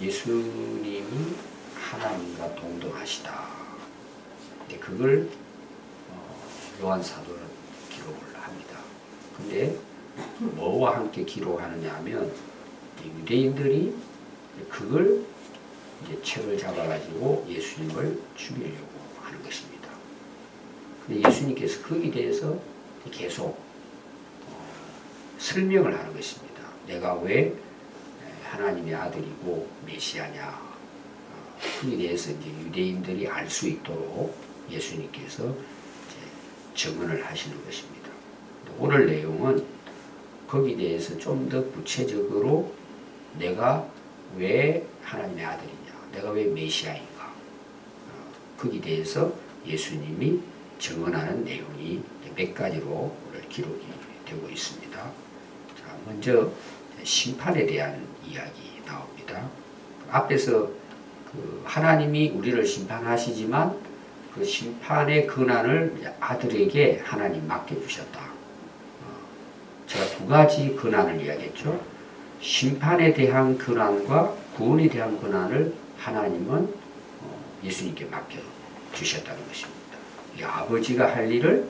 예수님이 하나님과 동등하시다. 근데 그걸 요한 사도는 기록을 합니다. 근데 뭐와 함께 기록하느냐 하면 유대인들이 그걸 이제 책을 잡아가지고 예수님을 죽이려고 하는 것입니다. 근데 예수님께서 거기에 대해서 계속 설명을 하는 것입니다. 내가 왜 하나님의 아들이고 메시아냐. 거기에 대해서 이제 유대인들이 알 수 있도록 예수님께서 이제 증언을 하시는 것입니다. 오늘 내용은 거기에 대해서 좀 더 구체적으로 내가 왜 하나님의 아들이냐, 내가 왜 메시아인가, 거기에 대해서 예수님이 증언하는 내용이 몇 가지로 오늘 기록이 되고 있습니다. 자, 먼저 심판에 대한 이야기 나옵니다. 앞에서 하나님이 우리를 심판하시지만 그 심판의 권한을 아들에게 하나님 맡겨주셨다. 제가 두 가지 권한을 이야기했죠. 심판에 대한 권한과 구원에 대한 권한을 하나님은 예수님께 맡겨주셨다는 것입니다. 아버지가 할 일을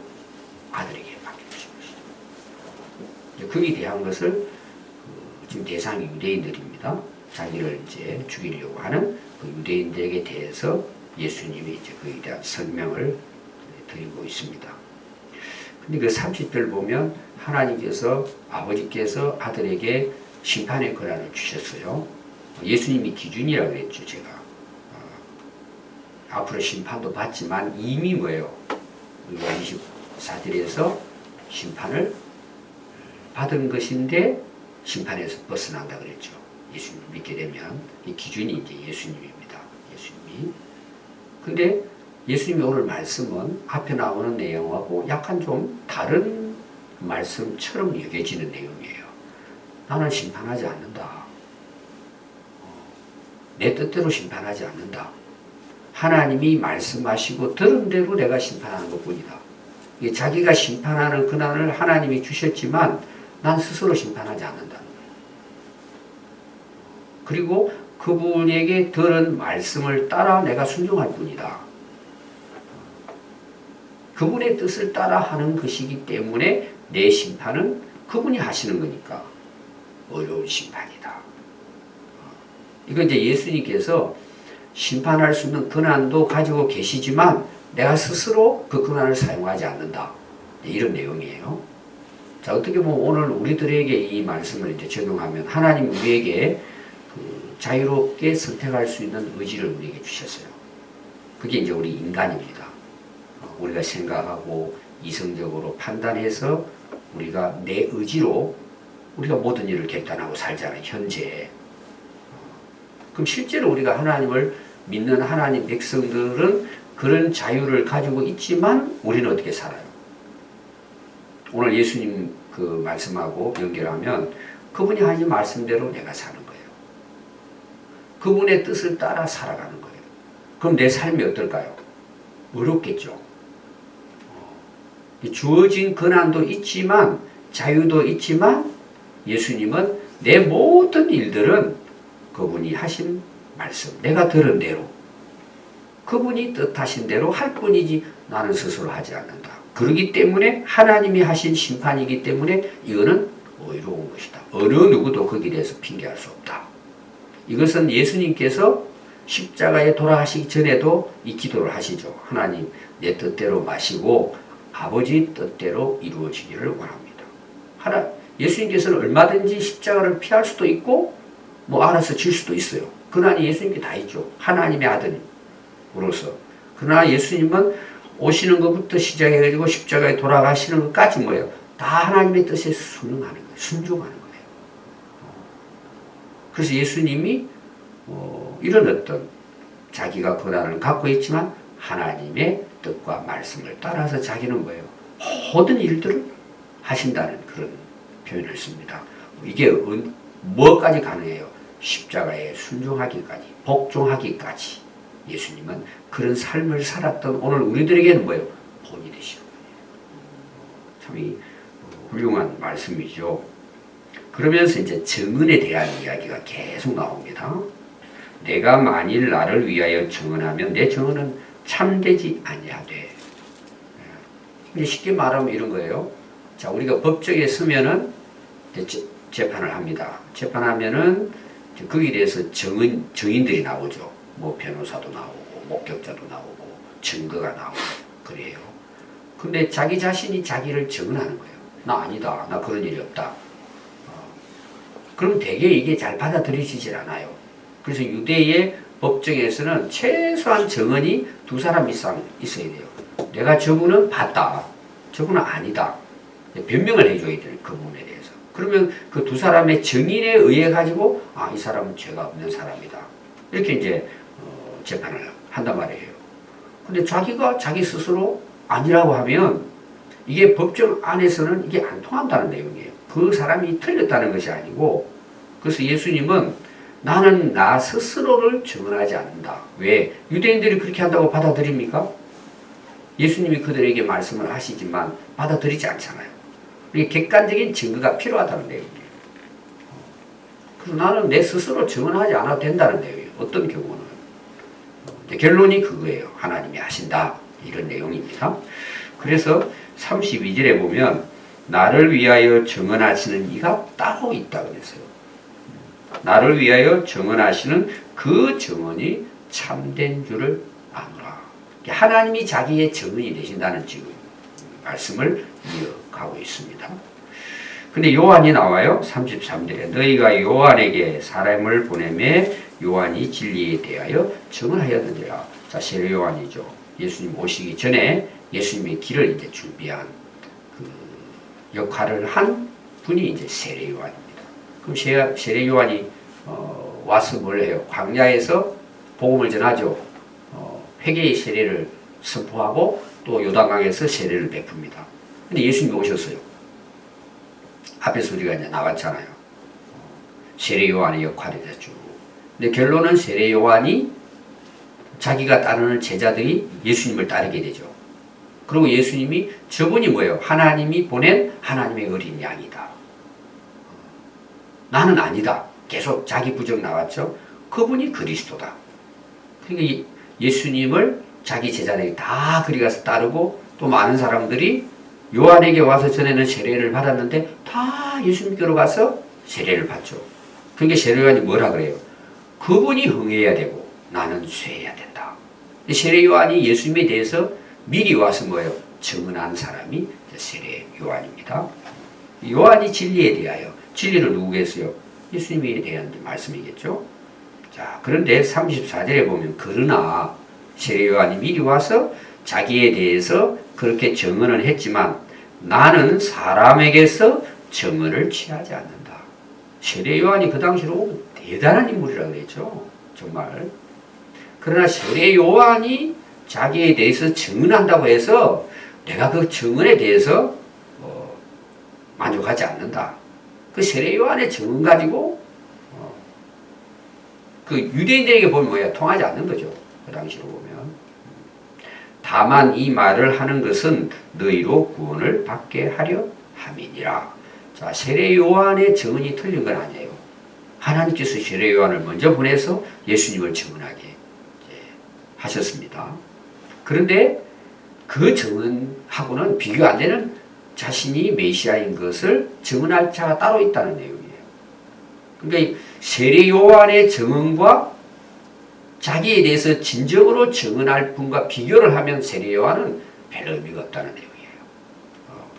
아들에게 맡겨주신 것이죠. 거기에 대한 것을 지금 대상이 유대인들입니다. 자기를 이제 죽이려고 하는 그 유대인들에게 대해서 예수님이 이제 그에 대한 설명을 드리고 있습니다. 근데 그 30절 보면 하나님께서 아버지께서 아들에게 심판의 권한을 주셨어요. 예수님이 기준이라고 그랬죠, 제가. 앞으로 심판도 받지만 이미 뭐예요? 24절에서 심판을 받은 것인데 심판에서 벗어난다 그랬죠. 예수님 믿게 되면 이 기준이 이제 예수님입니다. 예수님이. 근데 예수님이 오늘 말씀은 앞에 나오는 내용하고 약간 좀 다른 말씀처럼 여겨지는 내용이에요. 나는 심판하지 않는다. 내 뜻대로 심판하지 않는다. 하나님이 말씀하시고 들은 대로 내가 심판하는 것뿐이다. 자기가 심판하는 권한을 하나님이 주셨지만 난 스스로 심판하지 않는다는 거예요. 그리고 그분에게 들은 말씀을 따라 내가 순종할 뿐이다. 그분의 뜻을 따라 하는 것이기 때문에 내 심판은 그분이 하시는 거니까 어려운 심판이다. 이건 이제 예수님께서 심판할 수 있는 권한도 가지고 계시지만 내가 스스로 그 권한을 사용하지 않는다. 이런 내용이에요. 자, 어떻게 보면 오늘 우리들에게 이 말씀을 이제 적용하면 하나님 우리에게 그 자유롭게 선택할 수 있는 의지를 우리에게 주셨어요. 그게 이제 우리 인간입니다. 우리가 생각하고 이성적으로 판단해서 우리가 내 의지로 우리가 모든 일을 결단하고 살잖아요, 현재. 그럼 실제로 우리가 하나님을 믿는 하나님 백성들은 그런 자유를 가지고 있지만 우리는 어떻게 살아요? 오늘 예수님 그 말씀하고 연결하면 그분이 하신 말씀대로 내가 사는 거예요. 그분의 뜻을 따라 살아가는 거예요. 그럼 내 삶이 어떨까요? 어렵겠죠. 주어진 권한도 있지만 자유도 있지만 예수님은 내 모든 일들은 그분이 하신 말씀, 내가 들은 대로 그분이 뜻하신 대로 할 뿐이지 나는 스스로 하지 않는다. 그렇기 때문에 하나님이 하신 심판이기 때문에 이거는 의로운 것이다. 어느 누구도 거기에 대해서 핑계할 수 없다. 이것은 예수님께서 십자가에 돌아가시기 전에도 이 기도를 하시죠. 하나님 내 뜻대로 마시고 아버지 뜻대로 이루어지기를 원합니다. 예수님께서는 얼마든지 십자가를 피할 수도 있고 뭐 알아서 질 수도 있어요. 그러나 예수님께 다 있죠. 하나님의 아들으로서. 그러나 예수님은 오시는 것부터 시작해가지고 십자가에 돌아가시는 것까지 뭐예요? 다 하나님의 뜻에 순응하는 거예요. 순종하는 거예요. 그래서 예수님이 이런 어떤 자기가 권한을 갖고 있지만 하나님의 뜻과 말씀을 따라서 자기는 뭐예요? 모든 일들을 하신다는 그런 표현을 씁니다. 이게 뭐까지 가능해요? 십자가에 순종하기까지, 복종하기까지. 예수님은 그런 삶을 살았던 오늘 우리들에게는 뭐예요? 본이 되시는 거예요. 참 훌륭한 말씀이죠. 그러면서 이제 정은에 대한 이야기가 계속 나옵니다. 내가 만일 나를 위하여 증언하면 내 증언은 참되지 아니하되. 쉽게 말하면 이런 거예요. 자, 우리가 법정에 서면은 재판을 합니다. 재판하면은 거기에 대해서 증인들이 나오죠. 뭐 변호사도 나오고 목격자도 나오고 증거가 나오고 그래요. 근데 자기 자신이 자기를 증언하는 거예요. 나 아니다. 나 그런 일이 없다. 그럼 대개 이게 잘 받아들여지질 않아요. 그래서 유대의 법정에서는 최소한 증언이 2사람 이상 있어야 돼요. 내가 저분은 봤다. 저분은 아니다. 변명을 해줘야 될 그 부분에 대해서. 그러면 그 2사람의 증인에 의해 가지고 이 사람은 죄가 없는 사람이다. 이렇게 이제 재판을 한단 말이에요. 근데 자기가 자기 스스로 아니라고 하면 이게 법정 안에서는 이게 안 통한다는 내용이에요. 그 사람이 틀렸다는 것이 아니고, 그래서 예수님은 나는 나 스스로를 증언하지 않는다. 왜? 유대인들이 그렇게 한다고 받아들입니까? 예수님이 그들에게 말씀을 하시지만 받아들이지 않잖아요. 이게 객관적인 증거가 필요하다는 내용이에요. 그래서 나는 내 스스로 증언하지 않아도 된다는 내용이에요. 어떤 경우는. 결론이 그거예요. 하나님이 하신다. 이런 내용입니다. 그래서 32절에 보면 나를 위하여 증언하시는 이가 따로 있다 그랬어요. 나를 위하여 증언하시는 그 증언이 참된 줄을 아노라. 하나님이 자기의 증언이 되신다는 지금 말씀을 이어가고 있습니다. 근데 요한이 나와요. 33절에 너희가 요한에게 사람을 보내매 요한이 진리에 대하여 증언하였느니라. 자, 세례 요한이죠. 예수님 오시기 전에 예수님의 길을 이제 준비한 그 역할을 한 분이 이제 세례 요한입니다. 그럼 세례 요한이 와서 뭘 해요? 광야에서 복음을 전하죠. 회개의 세례를 선포하고 또 요단강에서 세례를 베풉니다. 근데 예수님이 오셨어요. 앞에서 우리가 이제 나왔잖아요. 세례 요한의 역할이 됐죠. 근데 결론은 세례 요한이 자기가 따르는 제자들이 예수님을 따르게 되죠. 그리고 예수님이 저분이 뭐예요? 하나님이 보낸 하나님의 어린 양이다. 나는 아니다. 계속 자기 부정 나왔죠. 그분이 그리스도다. 그러니까 예수님을 자기 제자들이 다 그리 가서 따르고 또 많은 사람들이 요한에게 와서 전에는 세례를 받았는데 다 예수님께로 가서 세례를 받죠. 그러니까 세례 요한이 뭐라 그래요? 그분이 흥해야 되고 나는 쇠해야 된다. 세례 요한이 예수님에 대해서 미리 와서 뭐예요? 증언한 사람이 세례 요한입니다. 요한이 진리에 대하여, 진리를 누구겠어요? 예수님에 대한 말씀이겠죠. 자, 그런데 34절에 보면 그러나 세례 요한이 미리 와서 자기에 대해서 그렇게 증언을 했지만 나는 사람에게서 증언을 취하지 않는다. 세례 요한이 그 당시로 대단한 인물이라고 그랬죠. 정말. 그러나 세례 요한이 자기에 대해서 증언한다고 해서 내가 그 증언에 대해서 만족하지 않는다. 그 세례 요한의 증언 가지고 그 유대인들에게 보면 뭐야? 통하지 않는 거죠. 그 당시로 보면. 다만 이 말을 하는 것은 너희로 구원을 받게 하려 함이니라. 자, 세례 요한의 증언이 틀린 건 아니에요. 하나님께서 세례 요한을 먼저 보내서 예수님을 증언하게 하셨습니다. 그런데 그 증언하고는 비교 안 되는 자신이 메시아인 것을 증언할 자가 따로 있다는 내용이에요. 그러니까 세례 요한의 증언과 자기에 대해서 진정으로 증언할 분과 비교를 하면 세례 요한은 별 의미가 없다는 내용이에요.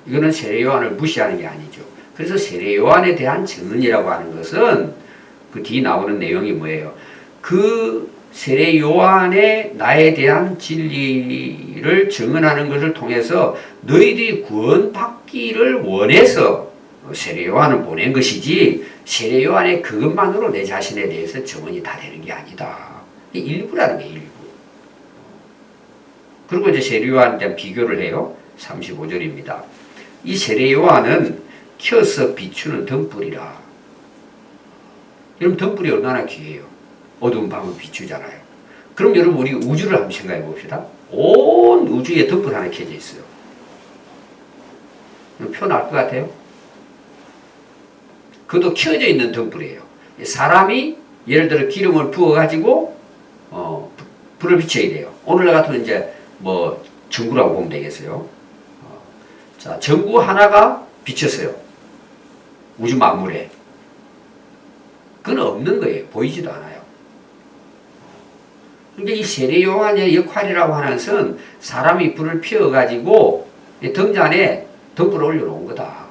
이거는 세례 요한을 무시하는 게 아니죠. 그래서 세례 요한에 대한 증언이라고 하는 것은 그 뒤 나오는 내용이 뭐예요? 그 세례 요한의 나에 대한 진리를 증언하는 것을 통해서 너희들이 구원받기를 원해서 세례 요한을 보낸 것이지 세례 요한의 그것만으로 내 자신에 대해서 증언이 다 되는 게 아니다. 일부라는 게 일부. 그리고 이제 세례 요한에 대한 비교를 해요. 35절입니다. 이 세례 요한은 켜서 비추는 등불이라. 여러분 등불이 얼마나 귀해요. 어두운 밤을 비추잖아요. 그럼 여러분 우리 우주를 한번 생각해 봅시다. 온 우주에 등불 하나 켜져 있어요. 표현할 것 같아요? 그것도 켜져 있는 등불이에요. 사람이 예를 들어 기름을 부어가지고 불을 비춰야 돼요. 오늘날 같으면 이제 뭐 전구라고 보면 되겠어요. 자, 전구 하나가 비쳤어요. 우주 만물에. 그건 없는 거예요. 보이지도 않아요. 그러니까 이 세례요한의 역할이라고 하는 것은 사람이 불을 피워가지고 등잔에 등불을 올려놓은 거다.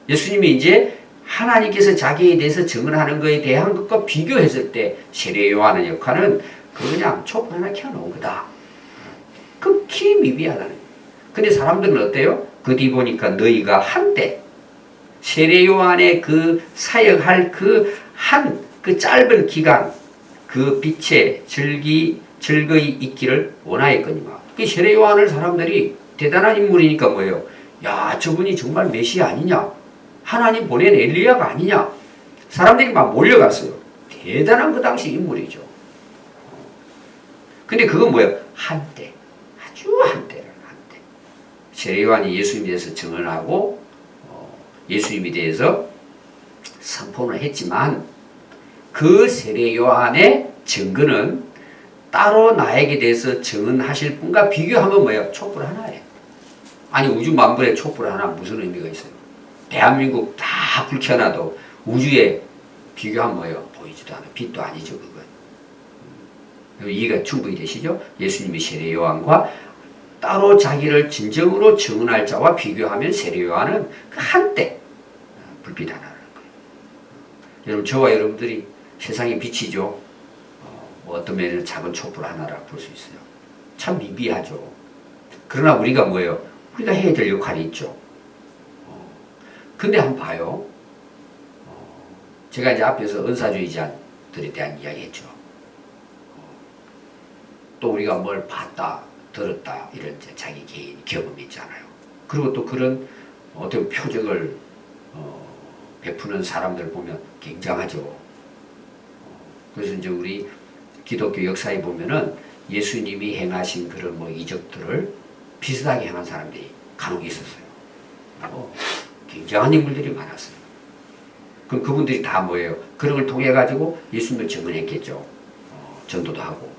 예수님이 이제 하나님께서 자기에 대해서 증언하는 것에 대한 것과 비교했을 때 세례요한의 역할은 그냥 촛불 하나 켜놓은 거다. 극히 미비하다는 거예요. 근데 사람들은 어때요? 그 뒤 보니까 너희가 한때 세례요한의 그 사역할 그 짧은 기간 그 빛에 즐거이 있기를 원하였거니와. 그 세례요한을 사람들이 대단한 인물이니까 뭐예요? 야, 저분이 정말 메시아 아니냐? 하나님 보낸 엘리야가 아니냐? 사람들이 막 몰려갔어요. 대단한 그 당시 인물이죠. 근데 그건 뭐예요? 한때. 아주 한때를 한때. 세례요한이 예수님에 대해서 증언하고 예수님에 대해서 선포를 했지만 그 세례요한의 증거는 따로 나에게 대해서 증언하실 분과 비교하면 뭐예요? 촛불 하나예요. 아니 우주 만물에 촛불 하나 무슨 의미가 있어요? 대한민국 다 불 켜놔도 우주에 비교하면 뭐예요? 보이지도 않아요. 빛도 아니죠 그건. 이해가 충분히 되시죠? 예수님이 세례요한과 따로 자기를 진정으로 증언할 자와 비교하면 세례요한은 그 한때 불빛 하나라는 거예요. 여러분 저와 여러분들이 세상의 빛이죠. 어떤 면에는 작은 촛불 하나라 볼 수 있어요. 참 미비하죠. 그러나 우리가 뭐예요? 우리가 해야 될 역할이 있죠. 근데 한번 봐요. 제가 이제 앞에서 은사주의자들에 대한 이야기 했죠. 또 우리가 뭘 봤다, 들었다, 이런 자기 개인 경험이 있잖아요. 그리고 또 그런 어떤 표적을 베푸는 사람들 보면 굉장하죠. 그래서 이제 우리 기독교 역사에 보면은 예수님이 행하신 그런 뭐 이적들을 비슷하게 행한 사람들이 간혹 있었어요. 굉장한 인물들이 많았어요. 그럼 그분들이 다 뭐예요? 그런 걸 통해 가지고 예수님을 증언했겠죠. 전도도 하고.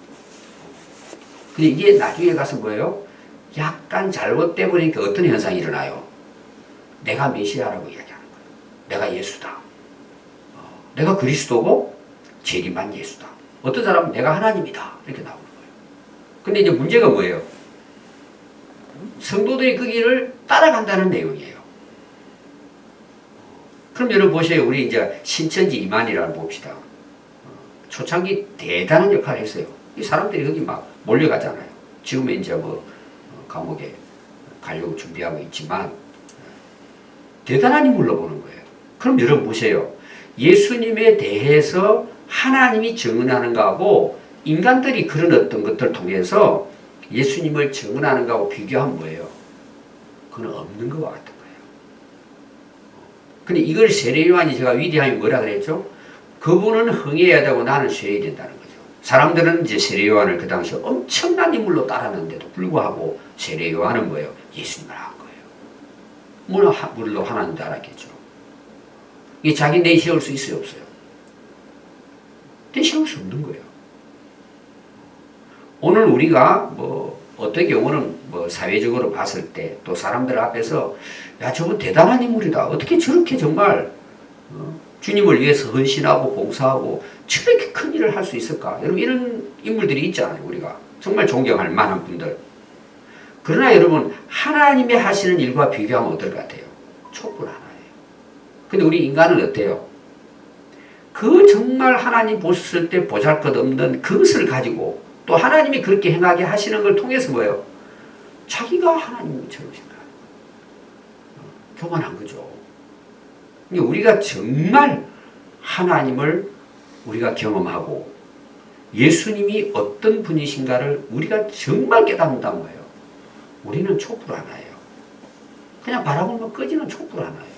근데 이게 나중에 가서 뭐예요? 약간 잘못돼 버리니까 어떤 현상이 일어나요? 내가 메시아라고 이야기하는 거예요. 내가 예수다. 내가 그리스도고 재림한 예수다. 어떤 사람은 내가 하나님이다. 이렇게 나오는 거예요. 근데 이제 문제가 뭐예요? 성도들이 그 길을 따라간다는 내용이에요. 그럼 여러분 보세요. 우리 이제 신천지 이만희라를 봅시다. 초창기 대단한 역할을 했어요. 이 사람들이 거기 막 몰려가잖아요. 지금은 이제 뭐 감옥에 가려고 준비하고 있지만 대단한 인물로 보는 거예요. 그럼 여러분 보세요. 예수님에 대해서 하나님이 증언하는 거하고 인간들이 그런 어떤 것들을 통해서 예수님을 증언하는 거하고 비교하면 뭐예요? 그건 없는 것 같은 거예요. 근데 이걸 세례요한이 제가 위대함이 뭐라 그랬죠? 그분은 흥해야 되고 나는 쉬어야 된다는 거죠. 사람들은 이제 세례요한을 그 당시에 엄청난 인물로 따랐는데도 불구하고 세례요한은 뭐예요? 예수님을 한 거예요. 물론 하나님도 알았겠죠. 이게 자기 내세울 수 있어요, 없어요? 내세울 수 없는 거예요. 오늘 우리가 뭐 어떤 경우는 뭐 사회적으로 봤을 때 또 사람들 앞에서 야 저분 대단한 인물이다. 어떻게 저렇게 정말 주님을 위해서 헌신하고 봉사하고 저렇게 큰 일을 할 수 있을까? 여러분 이런 인물들이 있잖아요. 우리가 정말 존경할 만한 분들. 그러나 여러분 하나님이 하시는 일과 비교하면 어떨 것 같아요? 촛불 하나예요. 근데 우리 인간은 어때요? 그 정말 하나님 보셨을 때 보잘것없는 그것을 가지고 또 하나님이 그렇게 행하게 하시는 걸 통해서 뭐예요? 자기가 하나님처럼 생각하는 거예요. 교만한 거죠. 우리가 정말 하나님을 우리가 경험하고 예수님이 어떤 분이신가를 우리가 정말 깨닫는다는 거예요. 우리는 촛불 하나예요. 그냥 바라보면 꺼지는 촛불 하나예요.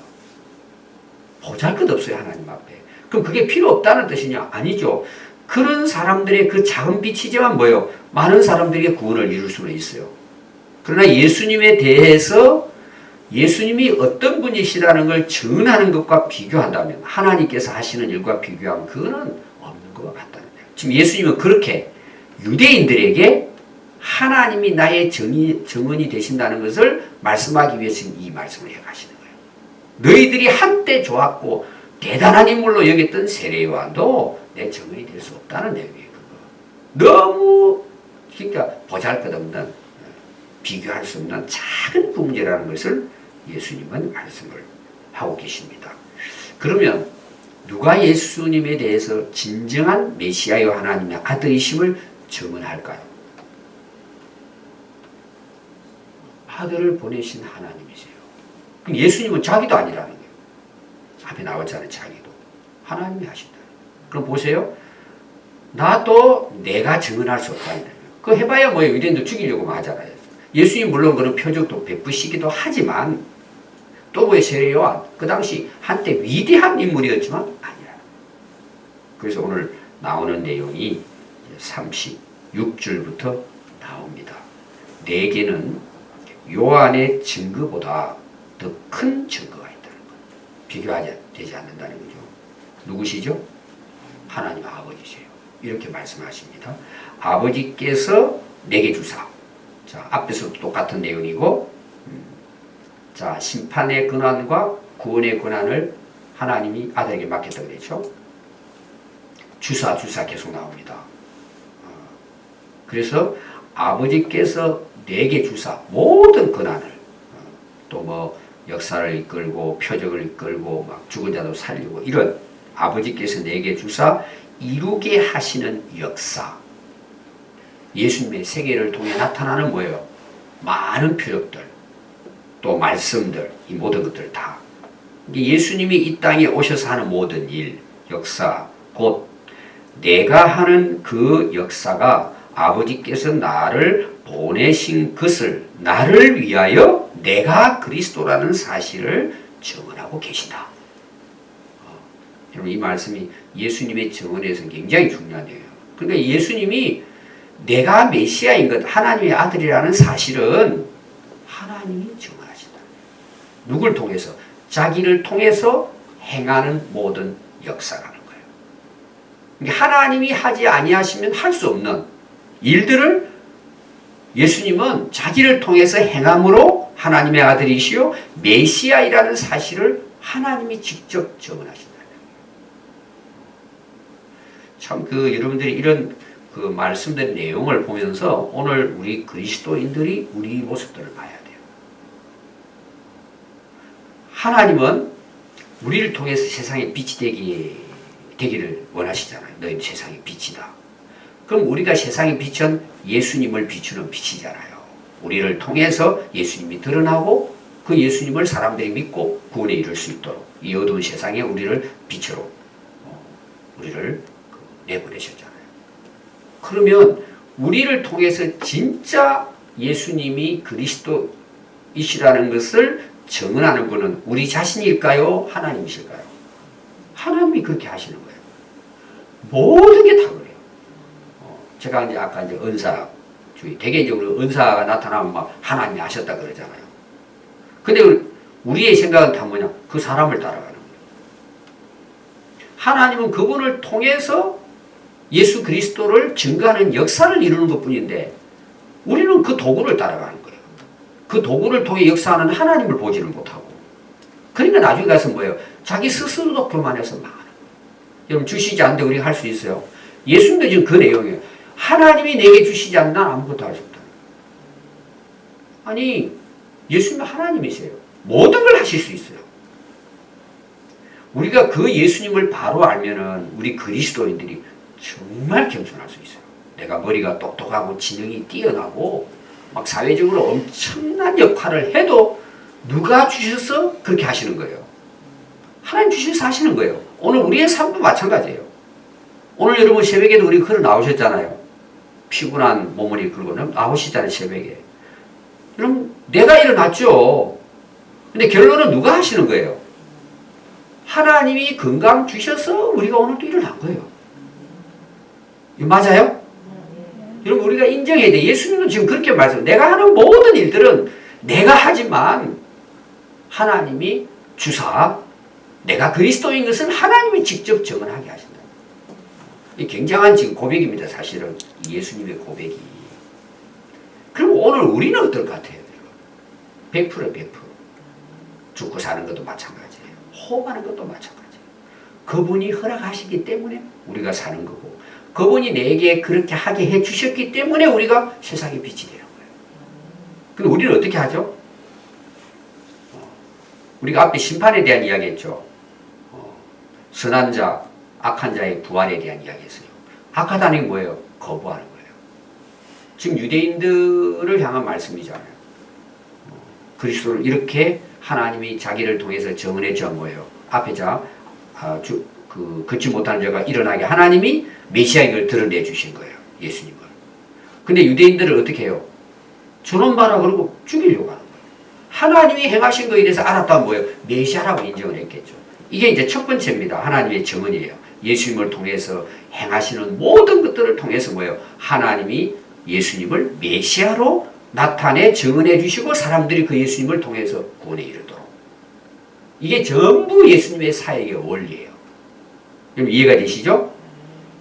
보잘것없어요 하나님 앞에. 그럼 그게 필요 없다는 뜻이냐? 아니죠. 그런 사람들의 그 작은 빛이지만 뭐예요? 많은 사람들에게 구원을 이룰 수는 있어요. 그러나 예수님에 대해서 예수님이 어떤 분이시라는 걸 증언하는 것과 비교한다면, 하나님께서 하시는 일과 비교하면 그거는 없는 것 같다는 거예요. 지금 예수님은 그렇게 유대인들에게 하나님이 나의 증언이 되신다는 것을 말씀하기 위해서 지금 이 말씀을 해가시는 거예요. 너희들이 한때 좋았고 대단한 인물로 여겼던 세례 요한도 내 증언이 될 수 없다는 내용이에요. 그거. 너무 그러니까 보잘것없는, 비교할 수 없는 작은 문제라는 것을 예수님은 말씀을 하고 계십니다. 그러면 누가 예수님에 대해서 진정한 메시아요 하나님의 아들이심을 증언할까요? 아들을 보내신 하나님이세요. 그럼 예수님은 자기도 아니라는 거예요. 앞에 나왔잖아요. 자기도. 하나님이 하신다. 그럼 보세요. 나도 내가 증언할 수 없다는 거예요. 그거 해봐야 뭐예요. 유대인도 죽이려고 하잖아요. 예수님 물론 그런 표적도 베푸시기도 하지만 또 왜 세례 요한? 그 당시 한때 위대한 인물이었지만 아니라. 그래서 오늘 나오는 내용이 36절부터 나옵니다. 내게는 요한의 증거보다 더 큰 증거가 있다는 것. 비교하지 되지 않는다는 거죠. 누구시죠? 하나님 아버지세요. 이렇게 말씀하십니다. 아버지께서 내게 주사. 자, 앞에서도 똑같은 내용이고, 자, 심판의 권한과 구원의 권한을 하나님이 아들에게 맡겼다고 그랬죠. 주사 계속 나옵니다. 그래서 아버지께서 내게 주사 모든 권한을, 또 뭐 역사를 이끌고 표적을 이끌고 막 죽은 자도 살리고 이런 아버지께서 내게 주사 이루게 하시는 역사. 예수님의 세계를 통해 나타나는 뭐예요? 많은 표적들, 또 말씀들, 이 모든 것들 다. 예수님이 이 땅에 오셔서 하는 모든 일, 역사, 곧 내가 하는 그 역사가 아버지께서 나를 보내신 것을 나를 위하여 내가 그리스도라는 사실을 증언하고 계신다. 여러분 이 말씀이 예수님의 증언에서 굉장히 중요하네요. 그러니까 예수님이 내가 메시아인 것, 하나님의 아들이라는 사실은 하나님이 증언하신다. 누굴 통해서? 자기를 통해서 행하는 모든 역사라는 거예요. 그러니까 하나님이 하지 아니하시면 할 수 없는 일들을 예수님은 자기를 통해서 행함으로 하나님의 아들이시요 메시아이라는 사실을 하나님이 직접 증언하신다. 참 여러분들이 이런 말씀된 내용을 보면서 오늘 우리 그리스도인들이 우리 모습들을 봐야 돼요. 하나님은 우리를 통해서 세상에 빛이 되기를 원하시잖아요. 너희는 세상의 빛이다. 그럼 우리가 세상의 빛은 예수님을 비추는 빛이잖아요. 우리를 통해서 예수님이 드러나고 그 예수님을 사람들이 믿고 구원에 이를 수 있도록 이 어두운 세상에 우리를 빛으로 우리를 내보내셨잖아요. 그러면 우리를 통해서 진짜 예수님이 그리스도이시라는 것을 증언하는 분은 우리 자신일까요? 하나님이실까요? 하나님이 그렇게 하시는 거예요. 모든 게 다 그래요. 제가 이제 아까 이제 은사주의, 대개적으로 은사가 나타나면 막 하나님이 하셨다 그러잖아요. 근데 우리의 생각은 다 뭐냐? 그 사람을 따라가는 거예요. 하나님은 그분을 통해서 예수 그리스도를 증거하는 역사를 이루는 것 뿐인데 우리는 그 도구를 따라가는 거예요. 그 도구를 통해 역사하는 하나님을 보지는 못하고. 그러니까 나중에 가서 뭐예요? 자기 스스로도 교만해서 많아. 여러분 주시지 않는데 우리가 할 수 있어요? 예수님도 지금 그 내용이에요. 하나님이 내게 주시지 않는 난 아무것도 할 수 없다. 아니 예수님은 하나님이세요. 모든 걸 하실 수 있어요. 우리가 그 예수님을 바로 알면은 우리 그리스도인들이 정말 겸손할 수 있어요. 내가 머리가 똑똑하고 지능이 뛰어나고 막 사회적으로 엄청난 역할을 해도 누가 주셔서 그렇게 하시는 거예요. 하나님 주셔서 하시는 거예요. 오늘 우리의 삶도 마찬가지예요. 오늘 여러분 새벽에도 우리 걸어 나오셨잖아요. 피곤한 몸을 이끌고 나오시잖아요. 새벽에. 그럼 내가 일어났죠. 근데 결론은 누가 하시는 거예요? 하나님이 건강 주셔서 우리가 오늘도 일어난 거예요. 맞아요? 여러분 우리가 인정해야 돼. 예수님은 지금 그렇게 말씀해요. 내가 하는 모든 일들은 내가 하지만 하나님이 주사 내가 그리스도인 것을 하나님이 직접 증언하게 하신다. 이 굉장한 지금 고백입니다. 사실은 예수님의 고백이. 그럼 오늘 우리는 어떨 것 같아요? 100% 100%. 죽고 사는 것도 마찬가지예요. 호흡하는 것도 마찬가지예요. 그분이 허락하시기 때문에 우리가 사는 거고, 그분이 내게 그렇게 하게 해주셨기 때문에 우리가 세상의 빛이 되는 거예요. 그럼 우리는 어떻게 하죠? 우리가 앞에 심판에 대한 이야기 했죠. 선한 자, 악한 자의 부활에 대한 이야기 했어요. 악하다는 게 뭐예요? 거부하는 거예요. 지금 유대인들을 향한 말씀이잖아요. 그리스도를 이렇게 하나님이 자기를 통해서 정언했죠. 뭐예요? 앞에 자, 걷지 못하는 자가 일어나게 하나님이 메시아를 드러내 주신 거예요. 예수님을. 근데 유대인들은 어떻게 해요? 저놈 봐라 그러고 죽이려고 하는 거예요. 하나님이 행하신 거에 대해서 알았다면 뭐예요? 메시아라고 인정을 했겠죠. 이게 이제 첫 번째입니다. 하나님의 증언이에요. 예수님을 통해서 행하시는 모든 것들을 통해서 뭐예요? 하나님이 예수님을 메시아로 나타내 증언해 주시고 사람들이 그 예수님을 통해서 구원에 이르도록. 이게 전부 예수님의 사역의 원리예요. 여러분 이해가 되시죠?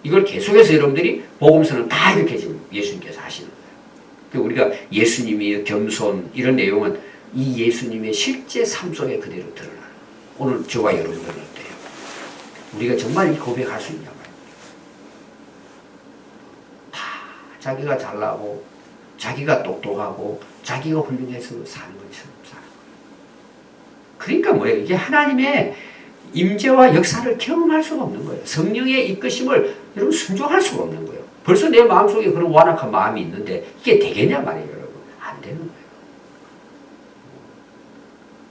이걸 계속해서 여러분들이 복음서는 다 이렇게 지금 예수님께서 하시는 거예요. 우리가 예수님의 겸손 이런 내용은 이 예수님의 실제 삶 속에 그대로 드러나는 거예요. 오늘 저와 여러분들은 어때요? 우리가 정말 이 고백할 수 있냐고요. 다 자기가 잘나고 자기가 똑똑하고 자기가 훌륭해서 사는 것처럼 사는 거예요. 그러니까 뭐예요? 이게 하나님의 임재와 역사를 경험할 수가 없는 거예요. 성령의 이끄심을 여러분 순종할 수가 없는 거예요. 벌써 내 마음속에 그런 완악한 마음이 있는데 이게 되겠냐 말이에요, 여러분. 안 되는 거예요.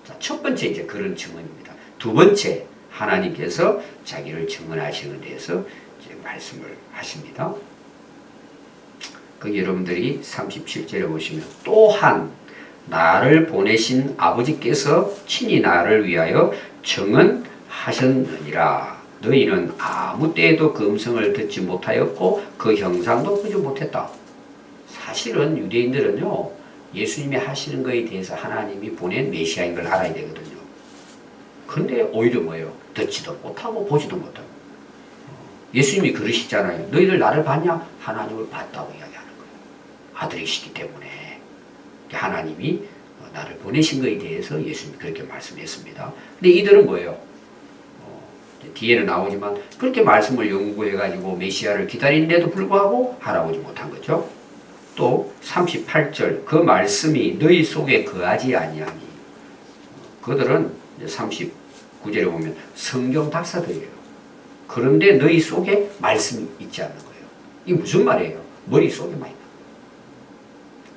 자, 첫 번째 이제 그런 증언입니다. 두 번째, 하나님께서 자기를 증언하시는 데에서 이제 말씀을 하십니다. 그 여러분들이 37절에 보시면 또한 나를 보내신 아버지께서 친히 나를 위하여 증언하셨느니라. 너희는 아무 때에도 그 음성을 듣지 못하였고 그 형상도 보지 못했다. 사실은 유대인들은요, 예수님이 하시는 것에 대해서 하나님이 보낸 메시아인 걸 알아야 되거든요. 근데 오히려 뭐예요? 듣지도 못하고 보지도 못하고. 예수님이 그러시잖아요. 너희들 나를 봤냐? 하나님을 봤다고 이야기하는 거예요. 아들이시기 때문에. 하나님이 나를 보내신 것에 대해서 예수님이 그렇게 말씀했습니다. 근데 이들은 뭐예요? 뒤에는 나오지만 그렇게 말씀을 연구해가지고 메시아를 기다리는데도 불구하고 알아보지 못한 거죠. 또 38절 그 말씀이 너희 속에 거하지 아니하니. 그들은 39절에 보면 성경 박사들이에요. 그런데 너희 속에 말씀이 있지 않는 거예요. 이게 무슨 말이에요? 머릿속에만 있는 거예요.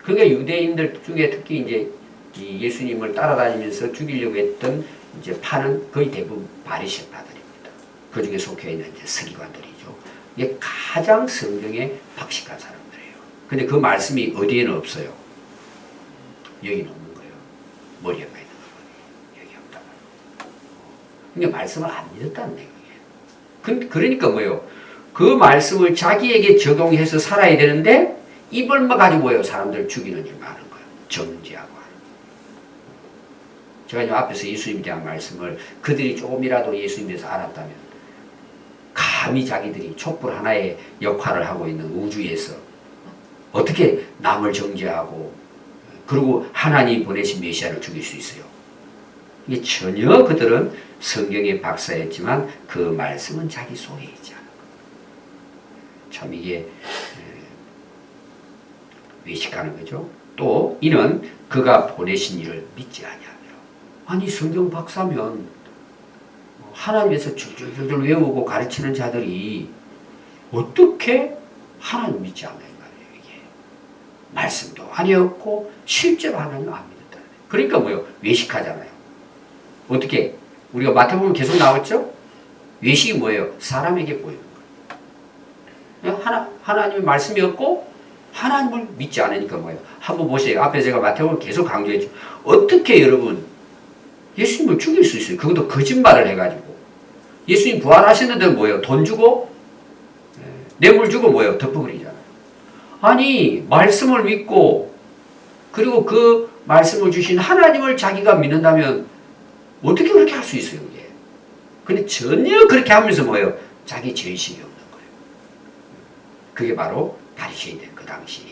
그러니까 유대인들 중에 특히 이제 이 예수님을 따라다니면서 죽이려고 했던 이제 파는 거의 대부분 바리새파들입니다. 그 중에 속해 있는 이제 서기관들이죠. 이게 가장 성경에 박식한 사람들이에요. 근데 그 말씀이 어디에는 없어요. 여기는 없는 거예요. 머리에만 있는 거예요. 여기 없단 말이에요. 그러니까 말씀을 안 믿었다는 얘기예요. 그러니까 뭐예요? 그 말씀을 자기에게 적용해서 살아야 되는데 입을만 가지고 뭐예요? 사람들 죽이는 일만 하는 거예요. 정죄하고 하는 거예요. 제가 이 앞에서 예수님에 대한 말씀을 그들이 조금이라도 예수님에서 알았다면 감히 자기들이 촛불 하나의 역할을 하고 있는 우주에서 어떻게 남을 정죄하고 그리고 하나님 보내신 메시아를 죽일 수 있어요? 이게 전혀 그들은 성경의 박사였지만 그 말씀은 자기 속에 있지 않은 거예요. 참 이게 외식하는 거죠. 또 이는 그가 보내신 일을 믿지 아니하며. 아니 성경 박사면 하나님에서 줄줄줄 외우고 가르치는 자들이 어떻게 하나님 믿지 않나요? 이게 말씀도 아니었고 실제로 하나님 안 믿었다는 거예요. 그러니까 뭐요? 외식하잖아요. 어떻게? 우리가 마태복음 계속 나왔죠? 외식이 뭐예요? 사람에게 보이는 거예요. 하나님의 말씀이었고 하나님을 믿지 않으니까 뭐예요? 한번 보세요. 앞에 제가 마태복음 계속 강조했죠. 어떻게 여러분 예수님을 죽일 수 있어요? 그것도 거짓말을 해가지고. 예수님 부활하셨는데 뭐예요? 돈 주고 뇌물 주고 뭐예요? 덮어버리잖아요. 아니 말씀을 믿고 그리고 그 말씀을 주신 하나님을 자기가 믿는다면 어떻게 그렇게 할 수 있어요, 그게? 근데 전혀 그렇게 하면서 뭐예요? 자기 죄의식이 없는 거예요. 그게 바로 바리새인들 그 당시.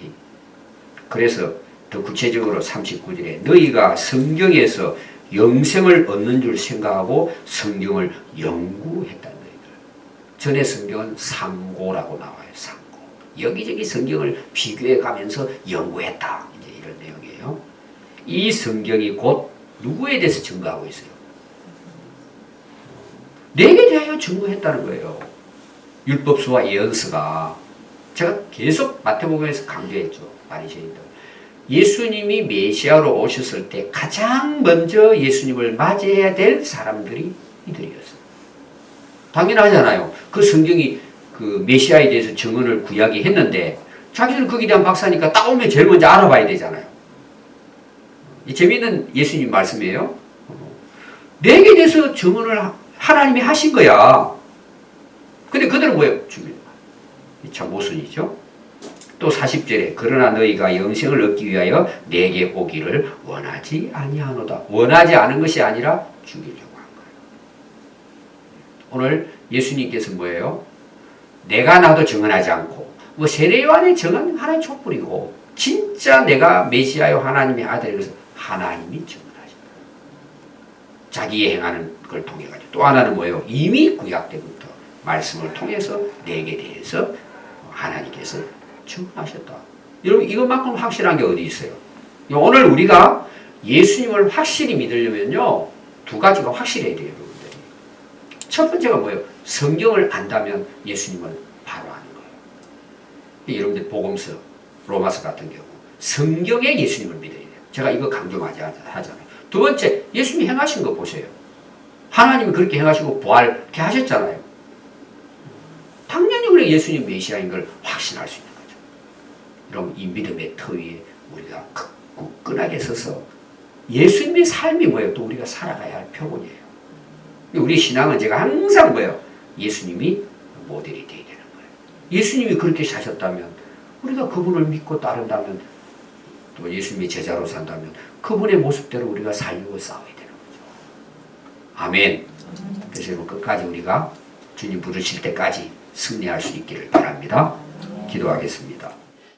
그래서 더 구체적으로 39절에 너희가 성경에서 영생을 얻는 줄 생각하고 성경을 연구했다는 너희들. 전에 성경은 상고라고 나와요. 상고. 여기저기 성경을 비교해 가면서 연구했다. 이제 이런 내용이에요. 이 성경이 곧 누구에 대해서 증거하고 있어요? 내게 대하여 증거했다는 거예요. 율법서와 예언서가. 제가 계속 마태복음에서 강조했죠. 바리새인들. 예수님이 메시아로 오셨을 때 가장 먼저 예수님을 맞이해야 될 사람들이 이들이었어요. 당연하잖아요. 그 성경이 그 메시아에 대해서 증언을 구약이 했는데 자기는 거기에 대한 박사니까 따오면 제일 먼저 알아봐야 되잖아요. 이 재미있는 예수님 말씀이에요. 내게 대해서 증언을 하나님이 하신 거야. 근데 그들은 뭐예요? 죽이는 거야. 참 모순이죠. 또 40절에 그러나 너희가 영생을 얻기 위하여 내게 오기를 원하지 아니하노다. 원하지 않은 것이 아니라 죽이려고 한 거예요. 오늘 예수님께서 뭐예요? 내가 나도 증언하지 않고 뭐 세례요한의 증언 하나의 촛불이고 진짜 내가 메시아요 하나님의 아들이라서 하나님이 증언하신다. 자기의 행하는 걸 통해 가지고 또 하나는 뭐예요? 이미 구약 때부터 말씀을 통해서 내게 대해서 하나님께서 증언하셨다. 여러분 이것만큼 확실한 게 어디 있어요? 오늘 우리가 예수님을 확실히 믿으려면요. 두 가지가 확실해야 돼요. 여러분들이. 첫 번째가 뭐예요? 성경을 안다면 예수님을 바로 아는 거예요. 여러분들 복음서, 로마서 같은 경우 성경에 예수님을 믿어야 돼요. 제가 이거 강조 많이 하잖아요. 두 번째, 예수님이 행하신 거 보세요. 하나님이 그렇게 행하시고 부활케 하셨잖아요. 당연히 우리가 예수님 메시아인 걸 확신할 수 있는 거죠. 여러분 이 믿음의 터 위에 우리가 굳건하게 서서 예수님의 삶이 뭐예요? 또 우리가 살아가야 할 표본이에요. 우리 신앙은 제가 항상 뭐예요? 예수님이 모델이 되어야 되는 거예요. 예수님이 그렇게 사셨다면 우리가 그분을 믿고 따른다면 또 예수님의 제자로 산다면 그분의 모습대로 우리가 살려고 싸워야 되는 거죠. 아멘. 그래서 여러분 끝까지 우리가 주님 부르실 때까지 승리할 수 있기를 바랍니다. 기도하겠습니다.